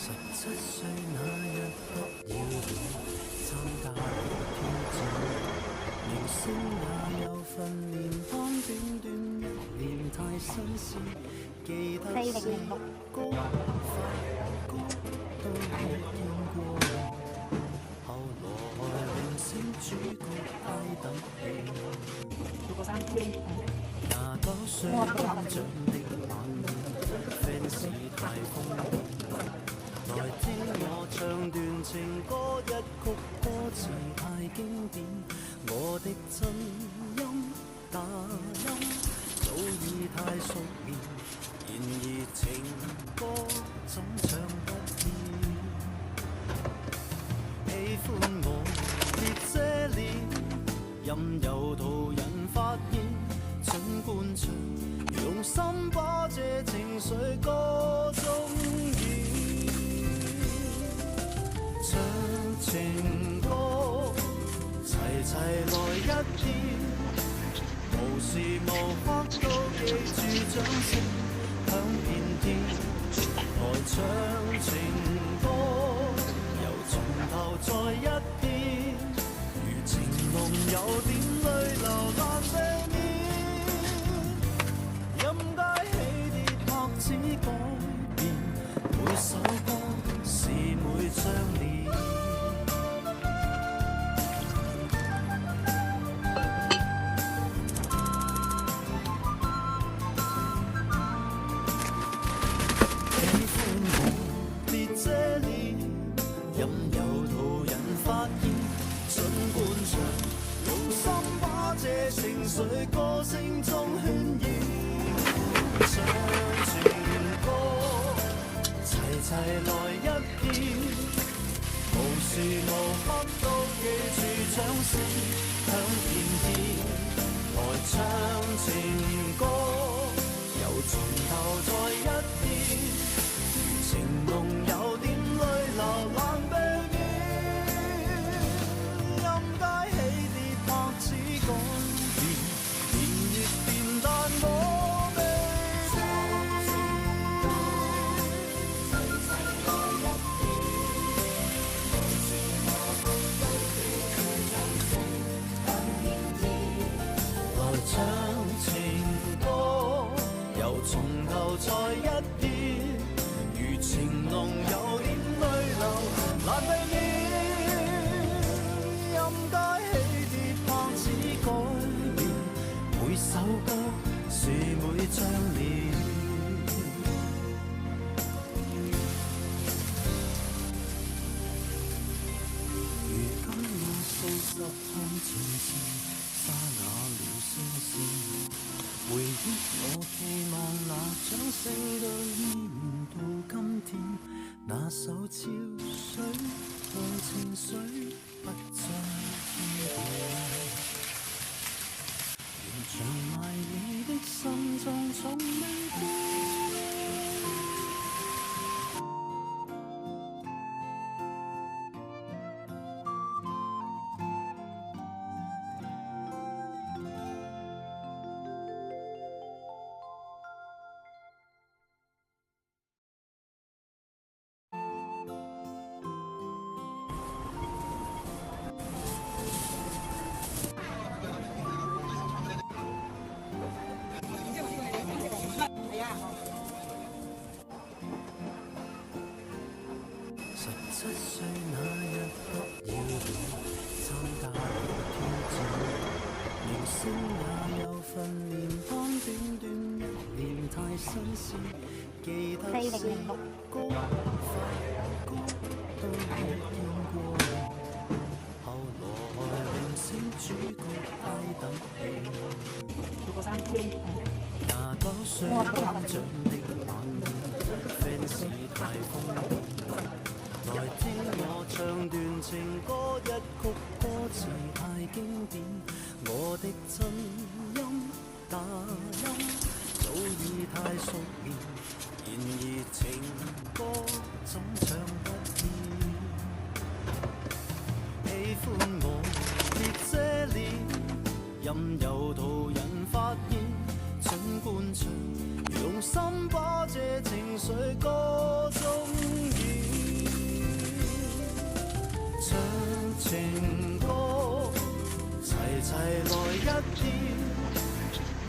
17歲那日不要臉，參加了挑戰，明星也有訓練班，短短1年太新鮮，記得4個快歌都沒見過，後來明星主角派等戲，29歲頒獎的晚宴，fans太瘋狂。來聽我唱段情歌，一曲歌詞太經典，我的真音假音早已太熟練，然而情歌怎唱不厭？喜歡我別遮臉，任由途人發現，儘灌唱，用心把這情緒歌中演。唱情歌，齊齊來一遍，無時無刻都記住掌聲響遍天。來唱情歌，由從頭再一遍，如情濃有點淚流難避免，任街起跌拍子改變，每首歌是每張臉。情緒歌聲中渲染，唱情歌，齊齊來一遍，無時無刻都記住掌聲響遍天。來唱情歌，由從頭再一遍，如情濃有點淚流難避免，任街起跌拍子改。唱情歌，由從頭再一遍，如情濃有點淚流難避免，任街起跌拍子改變，每首歌是每張臉。如今我數10趟前事，沙啞了聲線，回憶我期望那掌聲都依然到今天，那首潮水和情緒不再經過，仍長埋你的心中從未變。17歲那日不要臉，參加了挑戰，明星也有訓練班，短短1年太新鮮，記得4個快歌都沒見過，後來明星主角派等戲，29歲頒獎的晚宴，fans太瘋狂。來聽我唱段情歌，一曲歌詞太經典，我的真音假音早已太熟練，然而情歌怎唱不厭？喜歡我別遮臉，任由途人發現，儘灌唱，用心把這情緒歌中演。片，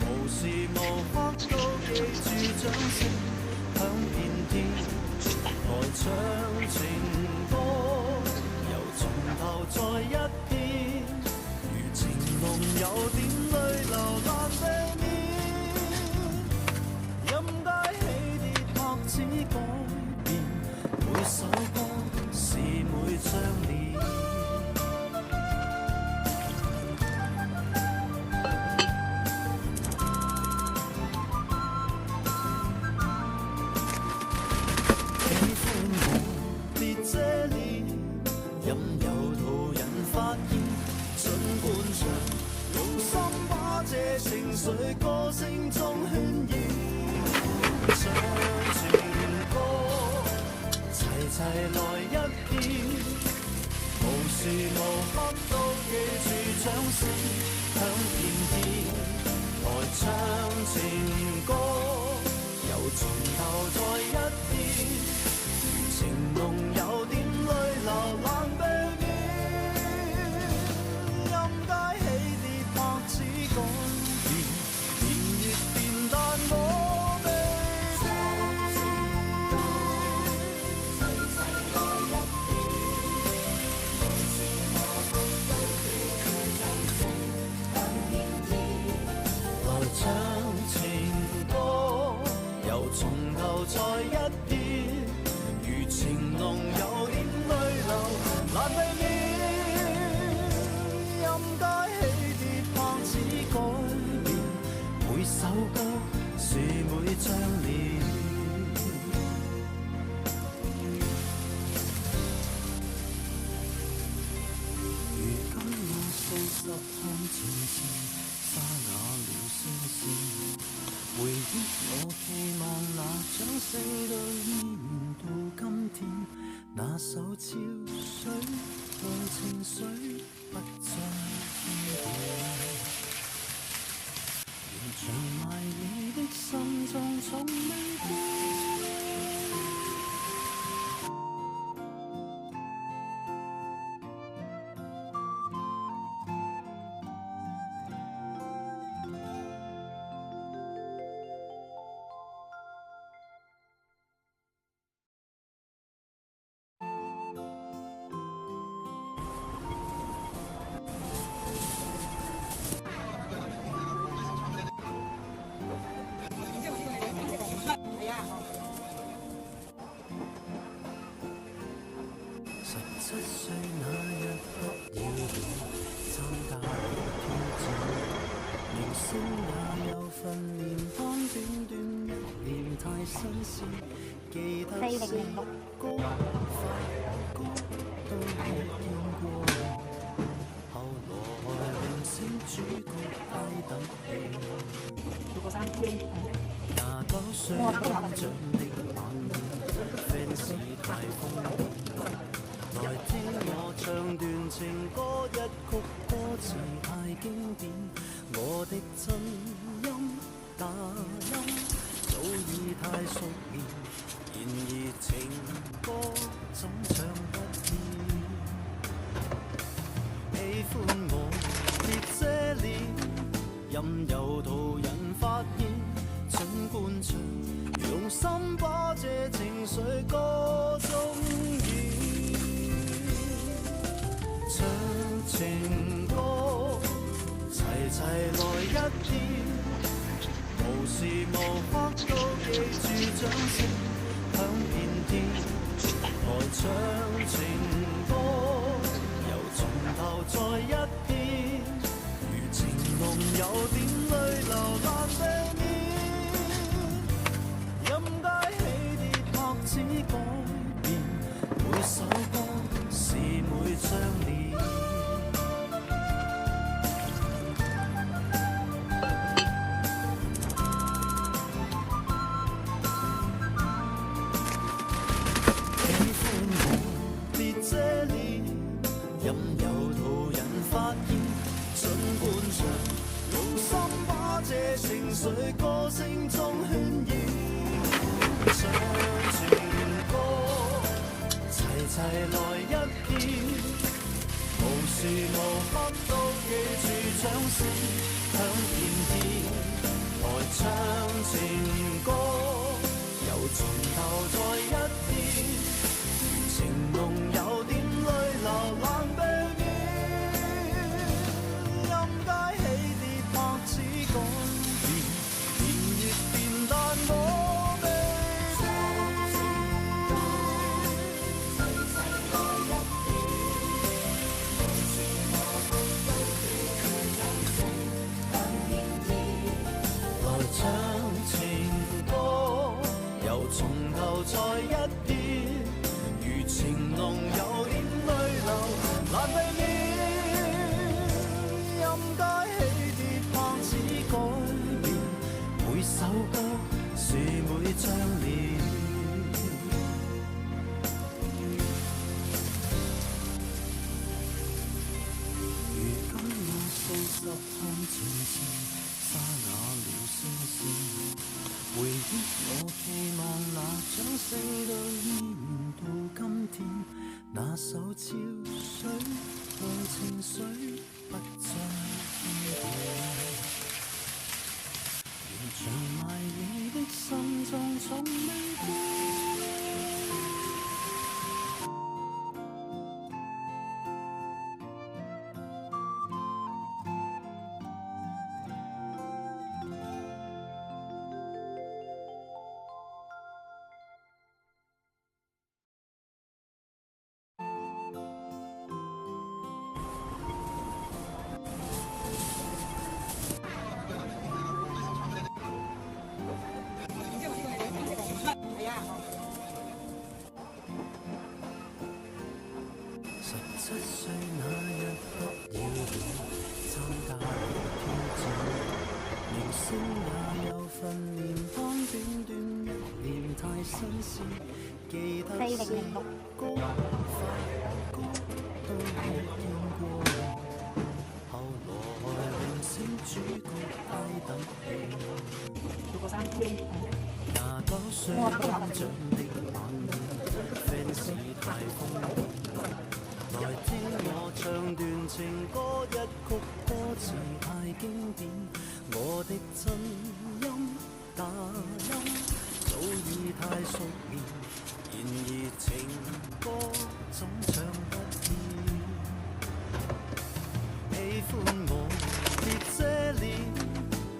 無時無刻都記住掌聲響遍天，來唱情歌，由從頭再一遍，如情濃有點淚流難避免，任街起跌拍子改變，每首歌是每張臉。情緒歌聲中渲染，唱情歌，齊齊來一遍，無時無刻都記住掌聲響遍天，來唱情歌，由從頭再一遍，如情濃有點淚流難避免，任街起跌拍子改。再一遍，如情濃有點淚流難避免，任街起跌拍子改變，每首歌是每張臉。如今我40看前程，沙啞了聲線。回憶我期望那掌聲都依然到今天，那首潮水和情緒不再聽見，仍藏埋你的心中從未變。17歲那日不要臉，參加了挑戰，明星也有訓練班，短短1年太新鮮，記得406高快歌都未見過，後來明星主角低等戲，29歲頒獎的晚宴 ，fans 太瘋狂。來聽我唱段情歌，一曲歌詞太經典，我的真音假音早已太熟練，然而情歌怎唱不厭？喜歡我別遮臉，任由途人發現，儘管唱，用心把這情緒歌中演。唱情歌，齊齊來一遍，無時無刻都記住掌聲響遍天，來唱情歌，由從頭再一遍，如情濃有點淚流難避免，任街起跌拍子改變，每首歌是每張臉。任由途人發現，儘管唱，用心把這情緒歌聲中渲染，唱情歌，齊齊來一遍，無時無刻都記住掌聲響情歌，又從頭再一遍，情濃有點淚流難避免，任街起跌拍子改變，年月變但我未變。來唱情歌，又從頭再一遍，如情濃有點淚流難避免，任街起跌拍子改變，每首歌是每張臉。如今我40看前程，沙啞了聲線，回憶我期望那掌聲都依然到今天，那首潮水和情緒不再聽見，仍像埋你的心中從未變。17歲那日不要臉，參加了挑戰，明星也有訓練班，短短1年太新鮮，記得406高快歌都未見過，後來明星主角太特別，29歲頒獎的晚宴 ，fans 太瘋狂。來聽我唱段情歌，一曲歌詞太經典，我的真音假音早已太熟練，然而情歌總唱不厭。喜歡我別遮臉，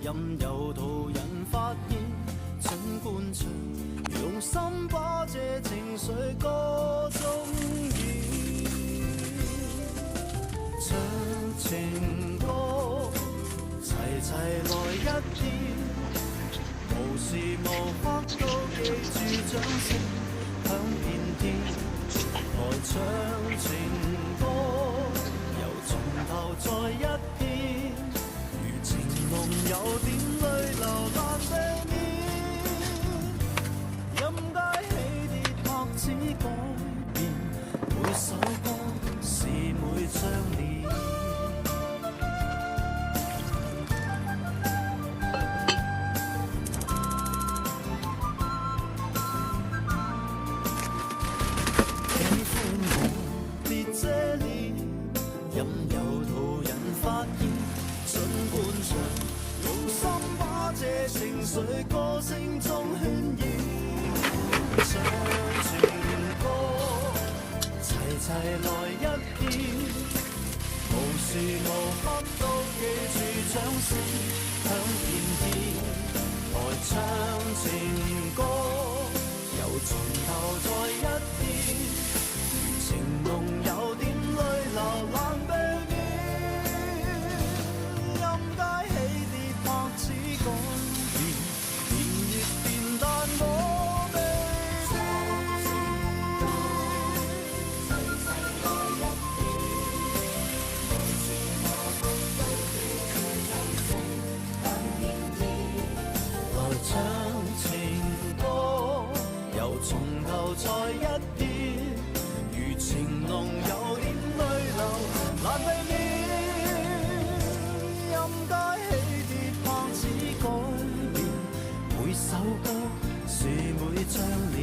任由途人發現，儘管唱，用心把這情緒歌中演。唱情歌，齊齊來一遍，無時無刻都記住掌聲響遍天。來唱情歌，又從頭再一遍，如情濃有點淚流難避免，任街起跌拍子改變，每首歌是每張臉。喜歡我別遮臉，任由途人發現，儘管唱，用心把這情緒歌聲中渲染。唱情歌，齊齊來一遍，無時無刻都記住掌聲響遍天。來唱情歌，又從頭再一遍，如情濃有點淚流難避免，任街起跌拍子改變，年月變但我未變。來唱情歌，又從頭再一遍，如情濃有點淚流難避免，任街起跌拍子改變，每首歌是每張臉。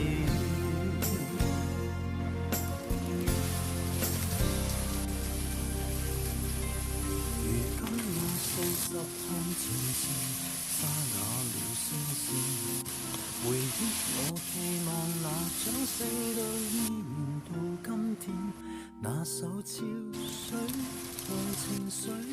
如今我40看前程，沙啞了聲線。聲都依然到今天，那首潮水和情緒。